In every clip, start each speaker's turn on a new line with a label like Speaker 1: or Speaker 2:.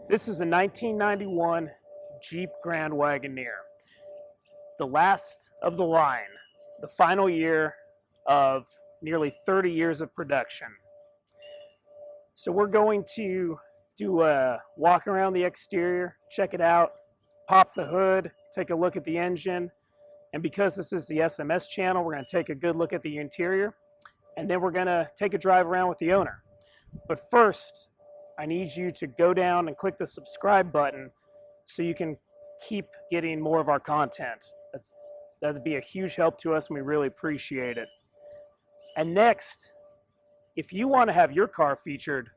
Speaker 1: This is a 1991 Jeep Grand Wagoneer, the last of the line, the final year of nearly 30 years of production. So we're going to do a walk around the exterior, check it out, pop the hood, take a look at the engine, and because this is the SMS channel, we're going to take a good look at the interior, and then we're going to take a drive around with the owner. But first, I need you to go down and click the subscribe button so you can keep getting more of our content. That'd be a huge help to us, and we really appreciate it. And next, if you want to have your car featured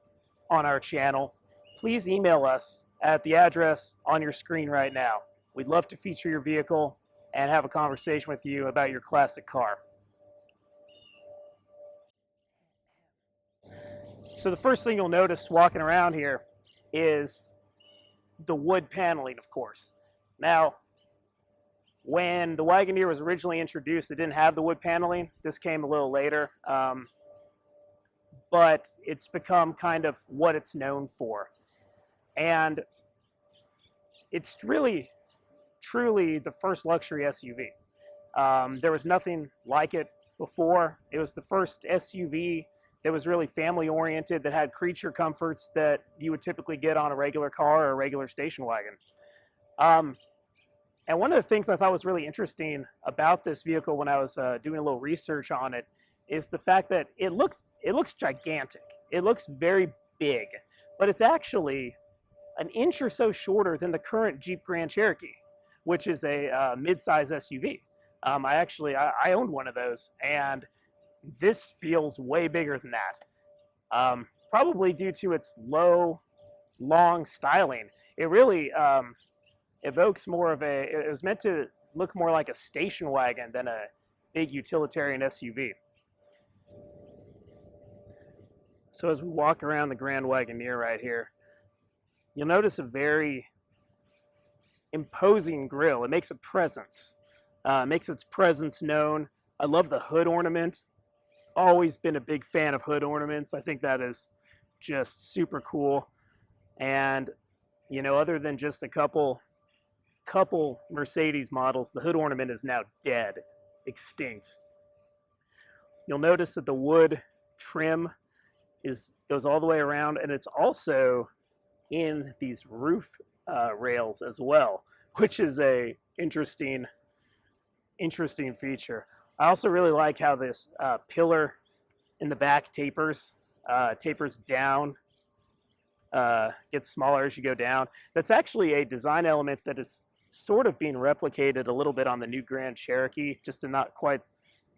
Speaker 1: on our channel, please email us at the address on your screen right now. We'd love to feature your vehicle and have a conversation with you about your classic car. So the first thing you'll notice walking around here is the wood paneling, of course. Now, when the Wagoneer was originally introduced, it didn't have the wood paneling. This came a little later, but it's become kind of what it's known for. And it's really, truly the first luxury SUV. There was nothing like it before. It was the first SUV that was really family oriented, that had creature comforts that you would typically get on a regular car or a regular station wagon. And one of the things I thought was really interesting about this vehicle when I was doing a little research on it is the fact that it looks gigantic. It looks very big, but it's actually an inch or so shorter than the current Jeep Grand Cherokee, which is a mid-size SUV. I owned one of those, and this feels way bigger than that. Probably due to its low, long styling. It really evokes more of it was meant to look more like a station wagon than a big utilitarian SUV. So as we walk around the Grand Wagoneer right here, you'll notice a very imposing grille. It makes a presence, makes its presence known. I love the hood ornament. Always been a big fan of hood ornaments. I think that is just super cool. And, you know, other than just a couple Mercedes models, the hood ornament is now dead, extinct. You'll notice that the wood trim goes all the way around, and it's also in these roof rails as well, which is a interesting feature. I also really like how this pillar in the back tapers down, gets smaller as you go down. That's actually a design element that is sort of being replicated a little bit on the new Grand Cherokee, just to not quite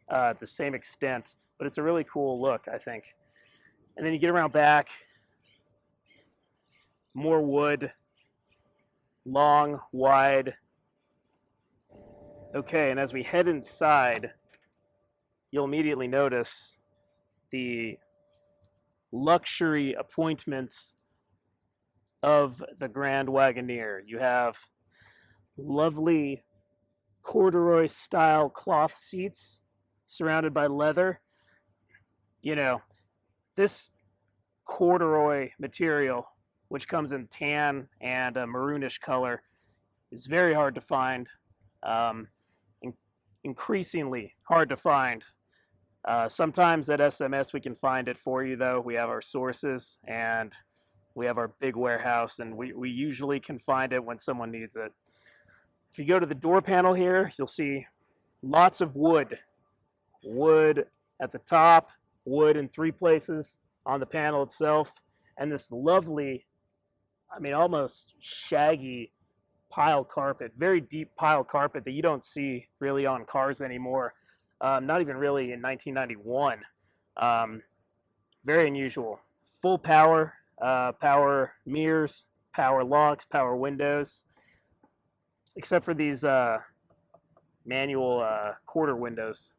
Speaker 1: the same extent, but it's a really cool look, I think. And then you get around back, more wood, long, wide. Okay, and as we head inside, you'll immediately notice the luxury appointments of the Grand Wagoneer. You have lovely corduroy style cloth seats surrounded by leather. You know, this corduroy material, which comes in tan and a maroonish color, is very hard to find, increasingly hard to find. Sometimes at SMS we can find it for you, though. We have our sources and we have our big warehouse, and we usually can find it when someone needs it. If you go to the door panel here, you'll see lots of wood. Wood at the top, wood in 3 places on the panel itself, and this lovely, I mean, almost shaggy pile carpet, very deep pile carpet that you don't see really on cars anymore. Not even really in 1991. Very unusual. Full power, power mirrors, power locks, power windows, except for these manual quarter windows.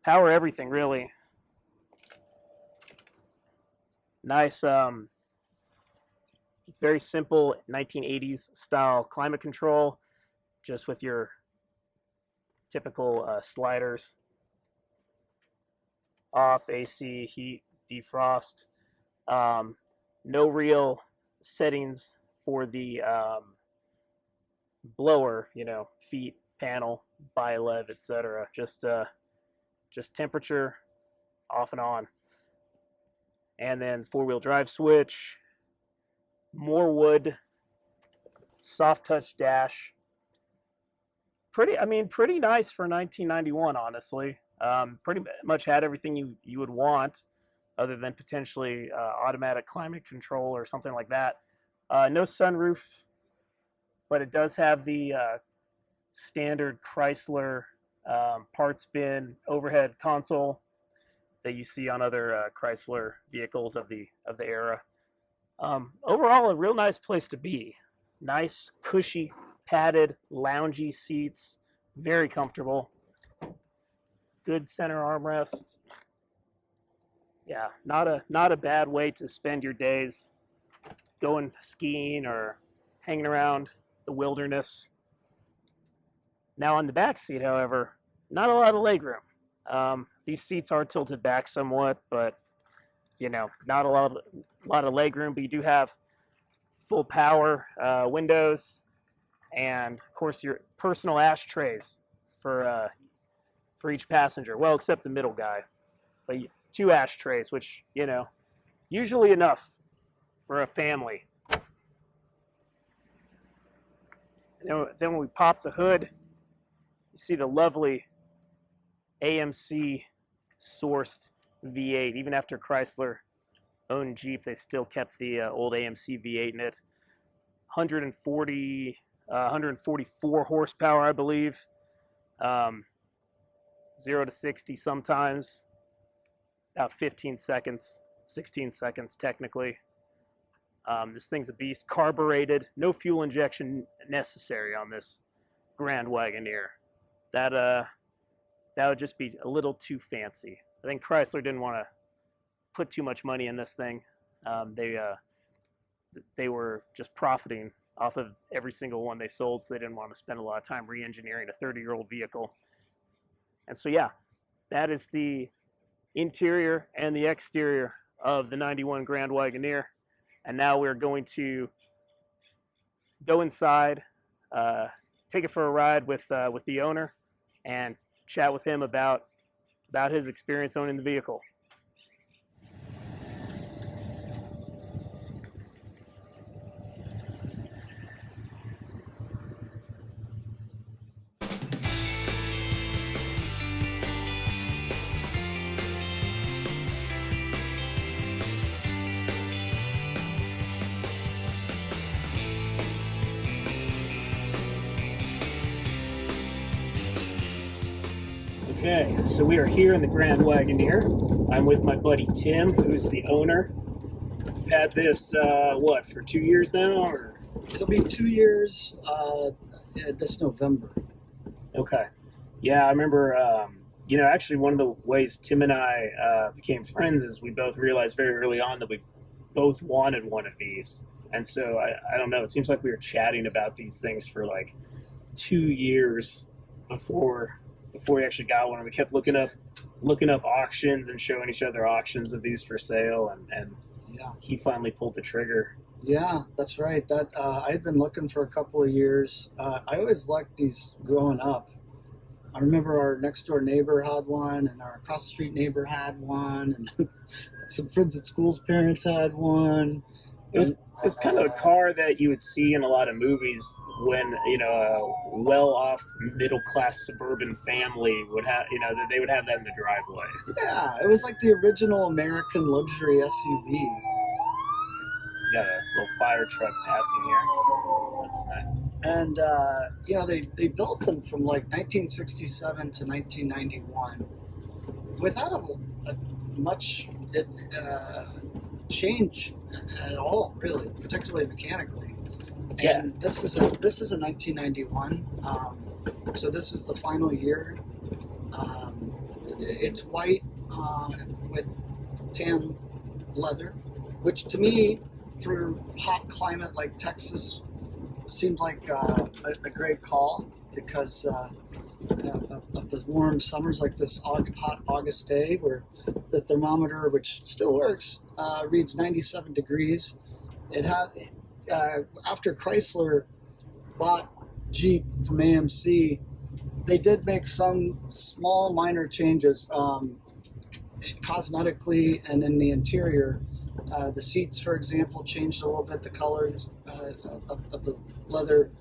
Speaker 1: Power everything, really. Nice, very simple 1980s style climate control, just with your typical sliders. Off, AC, heat, defrost. No real settings for the blower, feet, panel, bi-lev, etc. Just temperature off and on. And then four-wheel drive switch, more wood, soft touch dash. Pretty nice for 1991, honestly. Pretty much had everything you would want, other than potentially automatic climate control or something like that. No sunroof, but it does have the standard Chrysler parts bin overhead console that you see on other Chrysler vehicles of the era. Overall, a real nice place to be. Nice, cushy, padded, loungy seats, very comfortable. Good center armrest. Yeah, not a bad way to spend your days going skiing or hanging around the wilderness. Now on the back seat, however, not a lot of legroom. These seats are tilted back somewhat, but not a lot of legroom. But you do have full power windows, and of course your personal ashtrays for each passenger. Well, except the middle guy, but 2 ashtrays, which usually enough for a family. And then when we pop the hood, you see the lovely AMC sourced V8. Even after Chrysler owned Jeep, they still kept the old AMC V8 in it. 144 horsepower, I believe. 0 to 60 sometimes about 15 seconds, 16 seconds technically. This thing's a beast. Carbureted, no fuel injection necessary on this Grand Wagoneer. That would just be a little too fancy. I think Chrysler didn't want to put too much money in this thing. They were just profiting off of every single one they sold, so they didn't want to spend a lot of time re-engineering a 30-year-old vehicle. And so yeah, that is the interior and the exterior of the 91 Grand Wagoneer. And now we're going to go inside, take it for a ride with the owner, and chat with him about his experience owning the vehicle. Okay, so we are here in the Grand Wagoneer. I'm with my buddy Tim, who's the owner. We've had this, for 2 years now? Or?
Speaker 2: It'll be 2 years this November.
Speaker 1: Okay. Yeah, I remember, actually one of the ways Tim and I became friends is we both realized very early on that we both wanted one of these. And so, I don't know, it seems like we were chatting about these things for like 2 years before we actually got one. And we kept looking up auctions and showing each other auctions of these for sale, and
Speaker 2: yeah,
Speaker 1: he finally pulled the trigger.
Speaker 2: Yeah, that's right. That I had been looking for a couple of years. I always liked these growing up. I remember our next door neighbor had one, and our across the street neighbor had one, and some friends at school's parents had one.
Speaker 1: It's kind of a car that you would see in a lot of movies when, a well-off middle-class suburban family would have, they would have that in the driveway.
Speaker 2: Yeah, it was like the original American luxury SUV.
Speaker 1: Got a little fire truck passing here. That's nice.
Speaker 2: And, they built them from like 1967 to 1991 without a much change at all, really, particularly mechanically.
Speaker 1: Yeah.
Speaker 2: And this is a 1991, so this is the final year. It's white with tan leather, which to me, for hot climate like Texas, seemed like a great call because of the warm summers like this hot August day where the thermometer, which still works, reads 97 degrees, it has after Chrysler bought Jeep from AMC, they did make some small minor changes cosmetically and in the interior. The seats, for example, changed a little bit. The colors of the leather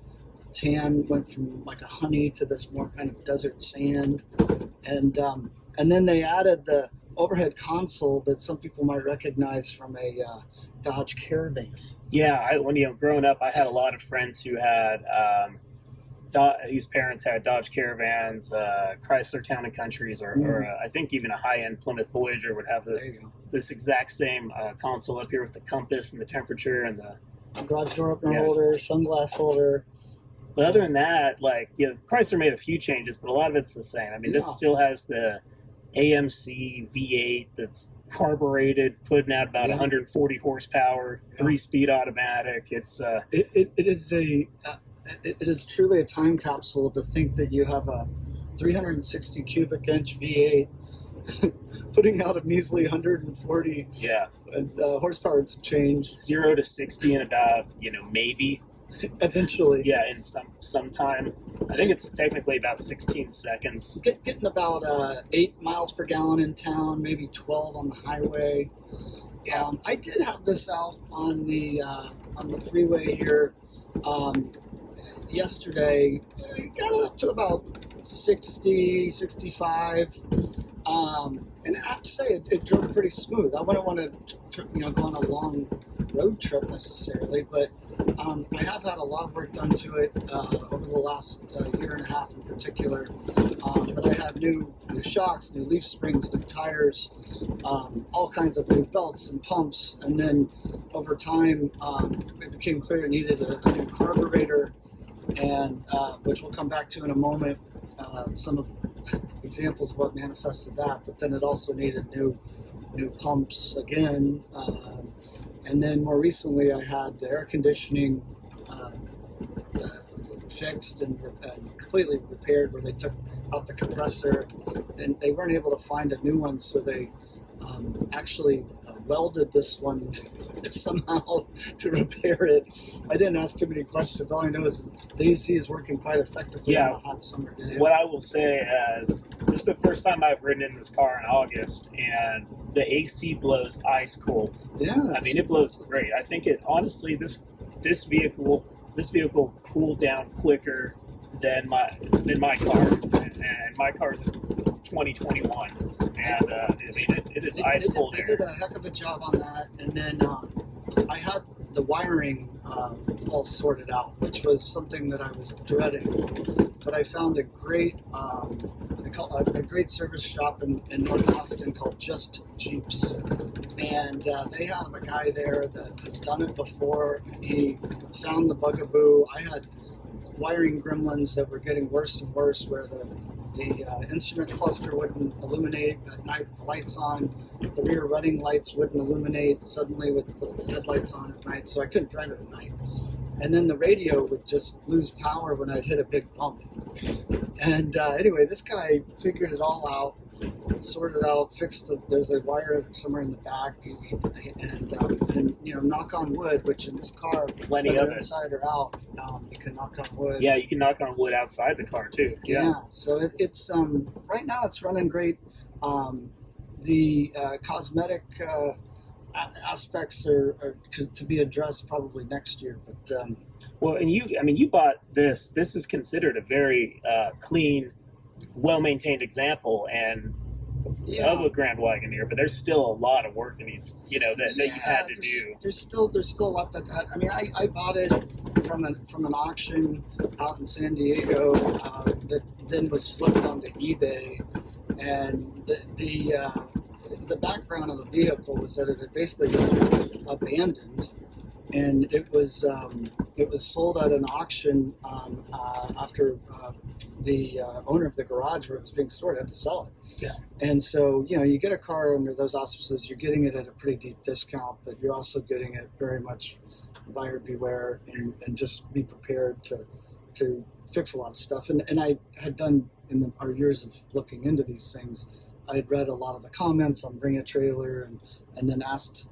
Speaker 2: tan went from like a honey to this more kind of desert sand, and then they added the overhead console that some people might recognize from a Dodge Caravan.
Speaker 1: Yeah, when growing up, I had a lot of friends who had whose parents had Dodge Caravans, Chrysler Town and Countries, or I think even a high-end Plymouth Voyager would have this exact same console up here with the compass and the temperature and the
Speaker 2: garage door opener holder, sunglass holder.
Speaker 1: But other than that, Chrysler made a few changes, but a lot of it's the same. I mean, this still has the AMC V8 that's carbureted, putting out about 140 horsepower, 3-speed automatic.
Speaker 2: It is truly a time capsule to think that you have a 360 cubic inch V8 putting out a measly 140 horsepower and some change.
Speaker 1: 0 to 60 in about maybe.
Speaker 2: Eventually.
Speaker 1: Yeah, in some time. I think it's technically about 16 seconds.
Speaker 2: Getting about 8 miles per gallon in town, maybe 12 on the highway. Yeah. I did have this out on the freeway here yesterday. I got it up to about 60, 65. And I have to say, it drove pretty smooth. I wouldn't want to go on a long road trip necessarily, but I have had a lot of work done to it over the last year and a half in particular. But I had new shocks, new leaf springs, new tires, all kinds of new belts and pumps. And then over time, it became clear it needed a new carburetor, and which we'll come back to in a moment. Some of examples of what manifested that, but then it also needed new pumps again, and then more recently I had the air conditioning fixed and completely repaired, where they took out the compressor and they weren't able to find a new one, so they actually welded this one somehow to repair it. I didn't ask too many questions. All I know is the AC is working quite effectively on a hot summer day.
Speaker 1: What I will say is, this is the first time I've ridden in this car in August, and the AC blows ice cold.
Speaker 2: Yeah,
Speaker 1: I mean, it blows great. I think honestly, this vehicle cooled down quicker than my car, and my car's a 2021, and I mean it is ice cold air.
Speaker 2: They did a heck of a job on that, and then I had the wiring all sorted out, which was something that I was dreading. But I found a great great service shop in North Austin called Just Jeeps, and they have a guy there that has done it before. He found the bugaboo. I had wiring gremlins that were getting worse and worse, where the instrument cluster wouldn't illuminate at night with the lights on. The rear running lights wouldn't illuminate suddenly with the headlights on at night, so I couldn't drive it at night. And then the radio would just lose power when I'd hit a big bump. And anyway, this guy figured it all out, sorted out, fixed there's a wire somewhere in the back, and knock on wood, which in this car,
Speaker 1: plenty of it,
Speaker 2: inside or out, you can knock on wood.
Speaker 1: Yeah, you can knock on wood outside the car too.
Speaker 2: Yeah, so it's right now it's running great. The cosmetic aspects are to be addressed probably next year, but
Speaker 1: well, and you bought this. This is considered a very clean, well-maintained example and of a Grand Wagoneer, but there's still a lot of work that needs that you've had to do.
Speaker 2: There's still a lot that I mean I bought it from an auction out in San Diego that then was flipped onto eBay, and the background of the vehicle was that it had basically been abandoned, and it was sold at an auction after the owner of the garage where it was being stored had to sell it.
Speaker 1: Yeah.
Speaker 2: And so you get a car under those auspices, you're getting it at a pretty deep discount, but you're also getting it very much buyer beware, and just be prepared to fix a lot of stuff. And I had done in our years of looking into these things, I had read a lot of the comments on Bring a Trailer, and then asked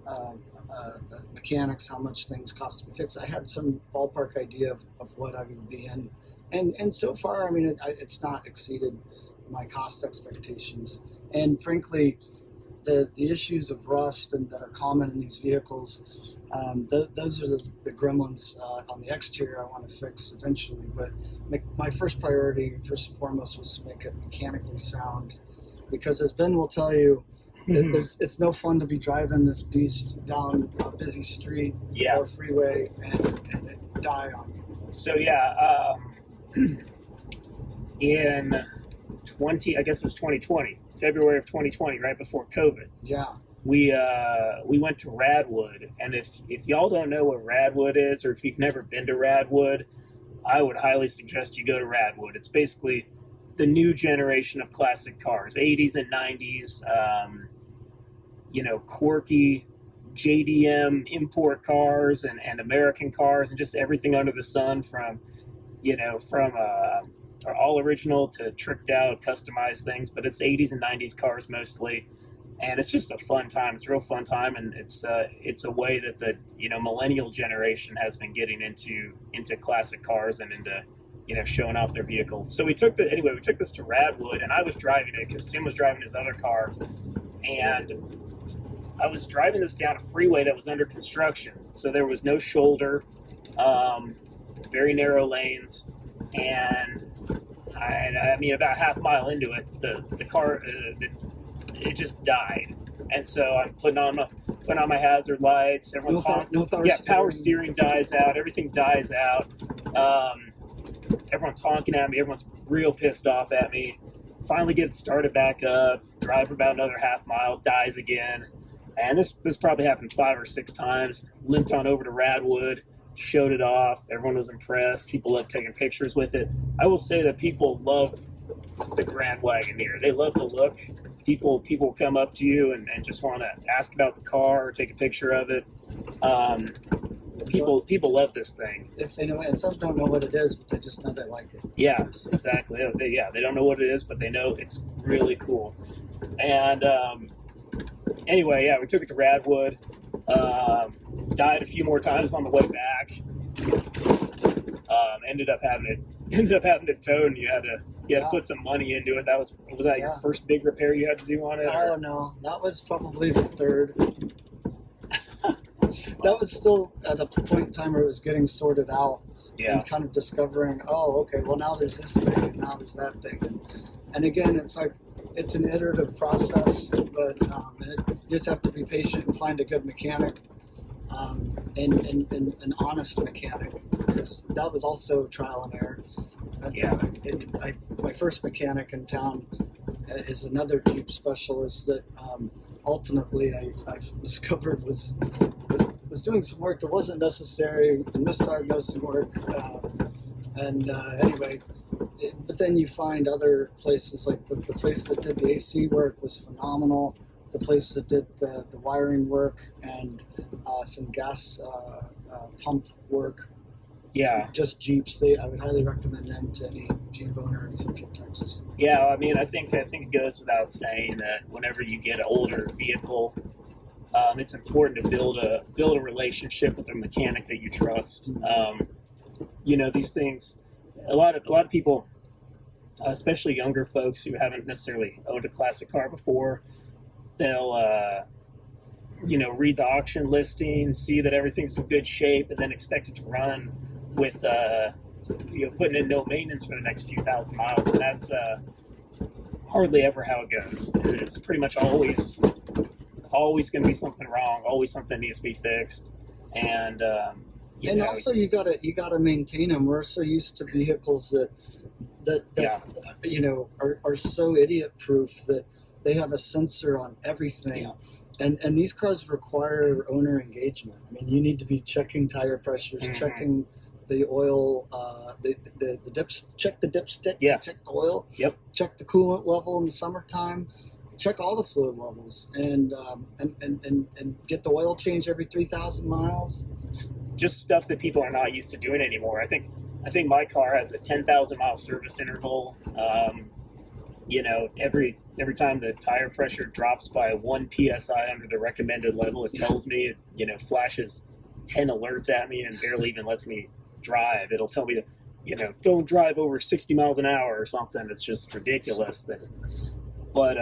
Speaker 2: mechanics how much things cost to be fixed. I had some ballpark idea of what I would be in, and so far, I mean, it's not exceeded my cost expectations. And frankly, the issues of rust and that are common in these vehicles, those are the gremlins on the exterior I want to fix eventually. But my first priority, first and foremost, was to make it mechanically sound, because as Ben will tell you, it's no fun to be driving this beast down a busy street or freeway and it die on you.
Speaker 1: So in I guess it was 2020, February of 2020, right before COVID.
Speaker 2: Yeah.
Speaker 1: We went to Radwood, and if y'all don't know what Radwood is, or if you've never been to Radwood, I would highly suggest you go to Radwood. It's basically the new generation of classic cars, 80s and 90s, quirky JDM import cars and American cars, and just everything under the sun, from all original to tricked out, customized things. But it's 80s and 90s cars mostly, and it's just a fun time. It's a real fun time, and it's a way that the millennial generation has been getting into classic cars and into showing off their vehicles. So we took this to Radwood, and I was driving it because Tim was driving his other car, and I was driving this down a freeway that was under construction. So there was no shoulder, very narrow lanes, and I mean, about half a mile into it, the car it just died. And so I'm putting on my hazard lights. Everyone's honking. Power steering dies out. Everything dies out. Everyone's honking at me. Everyone's real pissed off at me. Finally gets started back up. Drive for about another half mile. Dies again. And this probably happened 5 or 6 times. Limped on over to Radwood. Showed it off. Everyone was impressed. People loved taking pictures with it. I will say that people love the Grand Wagoneer. They love the look. People come up to you and just want to ask about the car or take a picture of it. People love this thing.
Speaker 2: If they know it, and some don't know what it is, but they just know they like it.
Speaker 1: Yeah, exactly. They don't know what it is, but they know it's really cool. And anyway, we took it to Radwood. Died a few more times on the way back. Ended up having to tow, and you had to put some money into it. Was that your first big repair you had to do on it?
Speaker 2: Oh no, that was probably the third. That was still at a point in time where it was getting sorted out and kind of discovering, well, now there's this thing and now there's that thing. And again, it's like, it's an iterative process, but you just have to be patient and find a good mechanic, and an honest mechanic, because that was also trial and error. My first mechanic in town is another Jeep specialist that ultimately I discovered was doing some work that wasn't necessary, and misdiagnosing work. Anyway, but then you find other places, like the place that did the AC work was phenomenal. The place that did the wiring work and some gas pump work.
Speaker 1: Yeah.
Speaker 2: Just Jeeps. I would highly recommend them to any Jeep owner in Central Texas.
Speaker 1: Yeah, I mean, I think it goes without saying that whenever you get an older vehicle, it's important to build a relationship with a mechanic that you trust. These things, a lot of people, especially younger folks who haven't necessarily owned a classic car before, they'll read the auction listing, see that everything's in good shape, and then expect it to run with putting in no maintenance for the next few thousand miles, and that's hardly ever how it goes. It's pretty much always going to be something wrong, always something needs to be fixed, and
Speaker 2: also you gotta maintain them. We're so used to vehicles that are so idiot proof that they have a sensor on everything. And these cars require owner engagement. I mean, you need to be checking tire pressures, checking the oil, the dips, check the dipstick, check the oil, check the coolant level in the summertime, check all the fluid levels, and get the oil change every 3,000 miles.
Speaker 1: It's just stuff that people are not used to doing anymore. I think my car has a 10,000 mile service interval. you know, every time the tire pressure drops by 1 psi under the recommended level, it tells me, it, you know, flashes 10 alerts at me and barely even lets me drive. It'll tell me to, you know, don't drive over 60 miles an hour or something. It's just ridiculous. But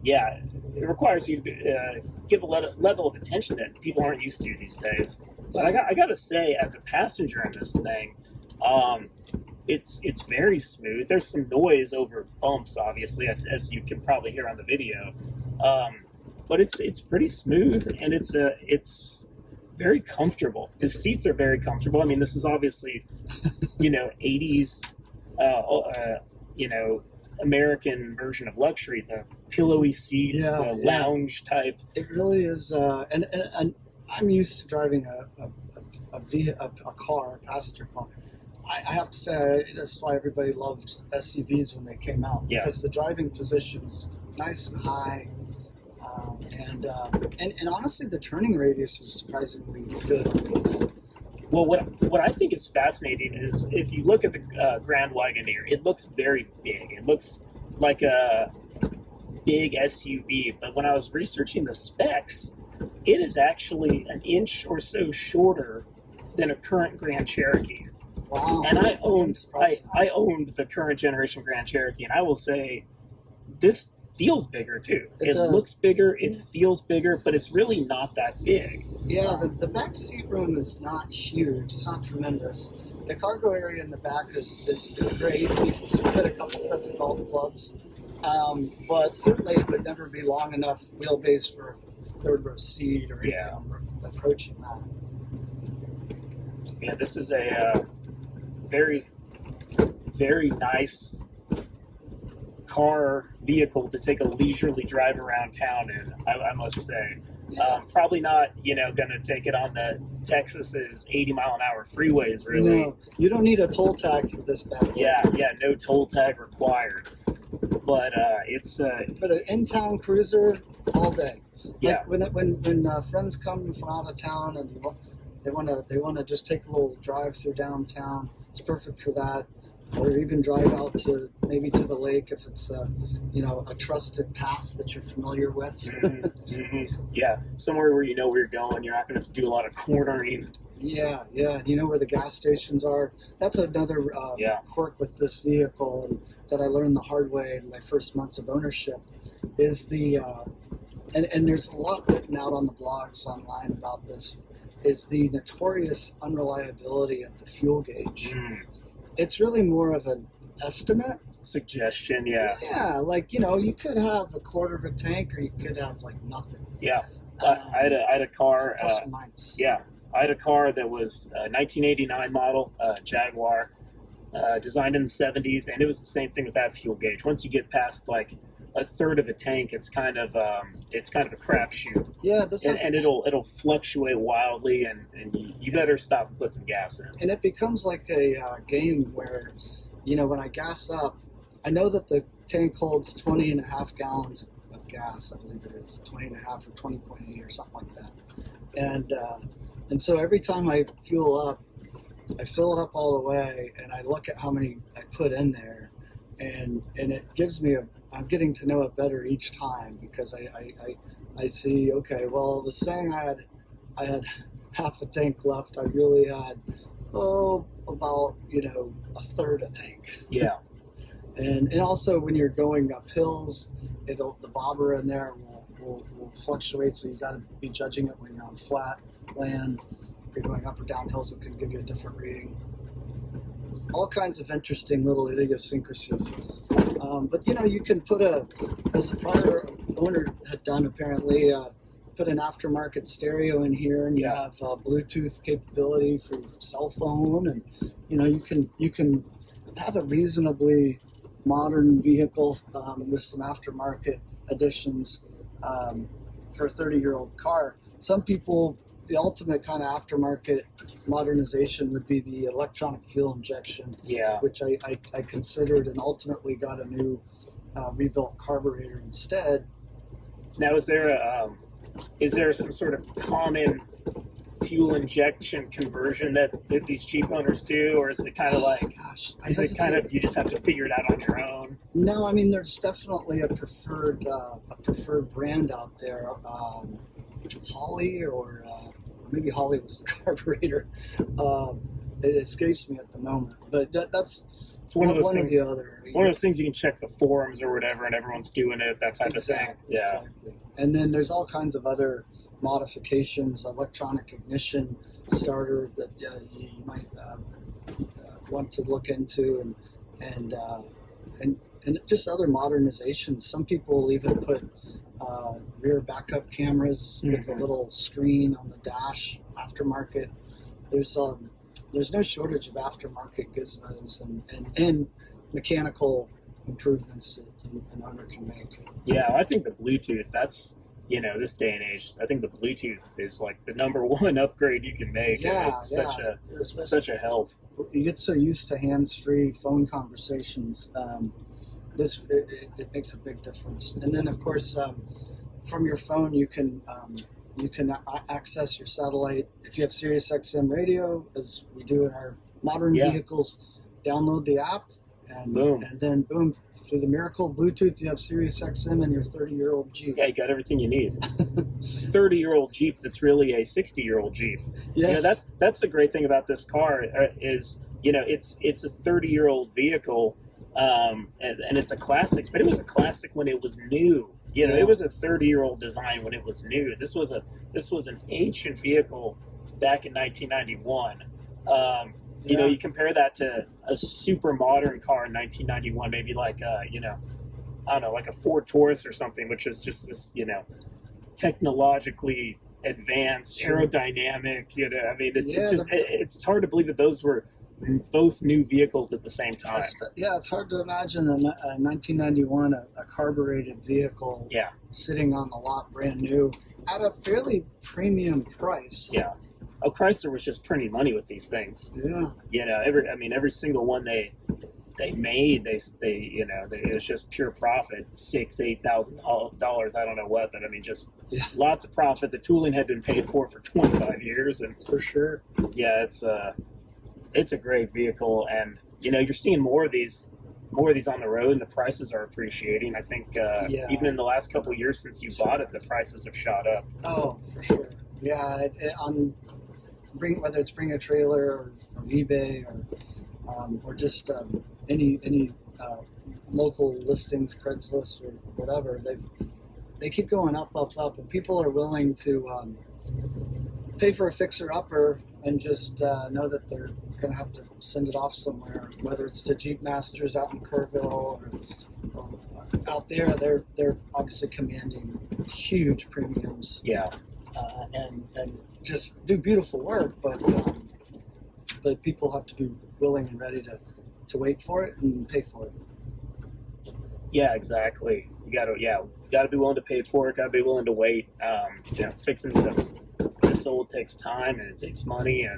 Speaker 1: yeah, it requires you to give a level of attention that people aren't used to these days. But I got to say, as a passenger in this thing, it's very smooth. There's some noise over bumps, obviously, as you can probably hear on the video. But it's pretty smooth, and it's very comfortable. The seats are very comfortable. I mean, this is obviously, you know, 80s, you know, American version of luxury. The pillowy seats, the lounge type.
Speaker 2: It really is, and I'm used to driving a car, a passenger car. I have to say, that's why everybody loved SUVs when they came out, because the driving position's nice and high, and honestly, the turning radius is surprisingly good on these.
Speaker 1: Well, what I think is fascinating is if you look at the Grand Wagoneer, it looks very big. It looks like a big SUV, but when I was researching the specs, it is actually an inch or so shorter than a current Grand Cherokee.
Speaker 2: Wow.
Speaker 1: And I owned the current generation Grand Cherokee, and I will say this feels bigger too. It looks bigger, it feels bigger, but it's really not that big.
Speaker 2: Yeah, the back seat room is not huge. It's not tremendous. The cargo area in the back is great. You can fit a couple sets of golf clubs, but certainly it would never be long enough wheelbase for a third row seat or anything approaching that.
Speaker 1: Yeah, this is a very, very nice vehicle to take a leisurely drive around town in, I must say. Probably not, you know, going to take it on the Texas's 80-mile-an-hour freeways, really.
Speaker 2: No, you don't need a toll tag for this bad boy.
Speaker 1: Yeah, no toll tag required. But it's...
Speaker 2: but an in-town cruiser all day.
Speaker 1: Yeah.
Speaker 2: Like when friends come from out of town and they want to just take a little drive through downtown, it's perfect for that. Or even drive out to maybe to the lake if it's you know, a trusted path that you're familiar with.
Speaker 1: Yeah, somewhere where you know where you're going. You're not going to have to do a lot of cornering.
Speaker 2: Yeah. You know where the gas stations are. That's another quirk with this vehicle, and that I learned the hard way in my first months of ownership, is the and there's a lot written out on the blogs online about this, is the notorious unreliability of the fuel gauge. It's really more of an estimate.
Speaker 1: Suggestion, yeah.
Speaker 2: Yeah, like, you know, you could have a quarter of a tank or you could have, like, nothing.
Speaker 1: Yeah. I had a car.
Speaker 2: Plus or minus.
Speaker 1: Yeah. I had a car that was a 1989 model, Jaguar, designed in the 70s, and it was the same thing with that fuel gauge. Once you get past, like, a third of a tank, it's kind of a crapshoot.
Speaker 2: Yeah,
Speaker 1: and it'll fluctuate wildly, and you better stop and put some gas in.
Speaker 2: And it becomes like a game where, you know, when I gas up, I know that the tank holds 20 and a half gallons of gas. I believe it is 20 and a half or 20.8 or something like that. And so every time I fuel up, I fill it up all the way, and I look at how many I put in there, and it gives me I'm getting to know it better each time, because I see, okay, well, the saying I had half a tank left, I really had, about, you know, a third a tank.
Speaker 1: Yeah.
Speaker 2: And also when you're going up hills, the bobber in there will fluctuate, so you got to be judging it when you're on flat land. If you're going up or down hills, it can give you a different reading. All kinds of interesting little idiosyncrasies. But, you know, you can put as the prior owner had done apparently, put an aftermarket stereo in here, and you have Bluetooth capability for your cell phone, and, you know, you can have a reasonably modern vehicle with some aftermarket additions for a 30-year-old car. Some people, the ultimate kind of aftermarket modernization would be the electronic fuel injection, which I considered, and ultimately got a new rebuilt carburetor instead.
Speaker 1: Now, is there some sort of common fuel injection conversion that these Jeep owners do, or is it kind of like, you just have to figure it out on your own?
Speaker 2: No, I mean there's definitely a preferred brand out there. Holly or maybe Holly was the carburetor. It escapes me at the moment, but that's
Speaker 1: It's one of those
Speaker 2: one
Speaker 1: things.
Speaker 2: or the other.
Speaker 1: One of those things you can check the forums or whatever, and everyone's doing it. That type of thing. Yeah.
Speaker 2: Exactly. And then there's all kinds of other modifications, electronic ignition starter that you might want to look into, and just other modernizations. Some people will even put rear backup cameras with a little screen on the dash. Aftermarket. There's no shortage of aftermarket gizmos and mechanical improvements that an owner can make.
Speaker 1: Yeah, I think the Bluetooth, that's, this day and age, I think the Bluetooth is like the number one upgrade you can make.
Speaker 2: Yeah,
Speaker 1: It's such a help.
Speaker 2: You get so used to hands-free phone conversations. It makes a big difference. And then, of course, from your phone, you can access your satellite. If you have Sirius XM radio, as we do in our modern vehicles, download the app, and
Speaker 1: boom.
Speaker 2: And then boom, through the miracle of Bluetooth, you have Sirius XM in your 30-year-old Jeep.
Speaker 1: Yeah, you got everything you need. 30-year-old Jeep that's really a 60-year-old Jeep.
Speaker 2: Yes.
Speaker 1: That's the great thing about this car is, it's a 30-year-old vehicle, and it's a classic, but it was a classic when it was new. It was a 30-year-old design when it was new. This was an ancient vehicle back in 1991. You compare that to a super modern car in 1991, maybe like I don't know, like a Ford Taurus or something, which is just this, technologically advanced, aerodynamic. It's hard to believe that those were both new vehicles at the same time.
Speaker 2: It's hard to imagine a 1991 a carbureted vehicle sitting on the lot brand new at a fairly premium price.
Speaker 1: Yeah. Oh, Chrysler was just printing money with these things.
Speaker 2: Yeah.
Speaker 1: Every single one they made, it was just pure profit, $8,000. I don't know what, but just lots of profit. The tooling had been paid for 25 years, and
Speaker 2: for sure.
Speaker 1: Yeah, it's a great vehicle, and you're seeing more of these on the road, and the prices are appreciating. I think even in the last couple of years since you bought it, the prices have shot up.
Speaker 2: Oh, for sure. Yeah, whether it's Bring a Trailer or eBay or just any local listings, Craigslist or whatever, they keep going up, and people are willing to pay for a fixer-upper and just know that they're going to have to send it off somewhere, whether it's to Jeep Masters out in Kerrville or out there. They're obviously commanding huge premiums.
Speaker 1: Yeah.
Speaker 2: And just do beautiful work, but people have to be willing and ready to wait for it and pay for it.
Speaker 1: Yeah, exactly. You gotta be willing to pay for it. Gotta be willing to wait. Fixing stuff this old takes time and it takes money,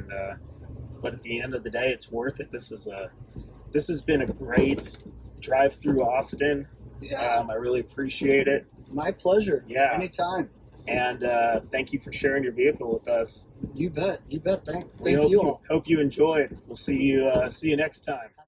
Speaker 1: but at the end of the day, it's worth it. This has been a great drive through Austin.
Speaker 2: Yeah,
Speaker 1: I really appreciate it.
Speaker 2: My pleasure.
Speaker 1: Yeah,
Speaker 2: anytime.
Speaker 1: And thank you for sharing your vehicle with us.
Speaker 2: You bet. Thank you all.
Speaker 1: Hope you enjoyed. We'll see you next time.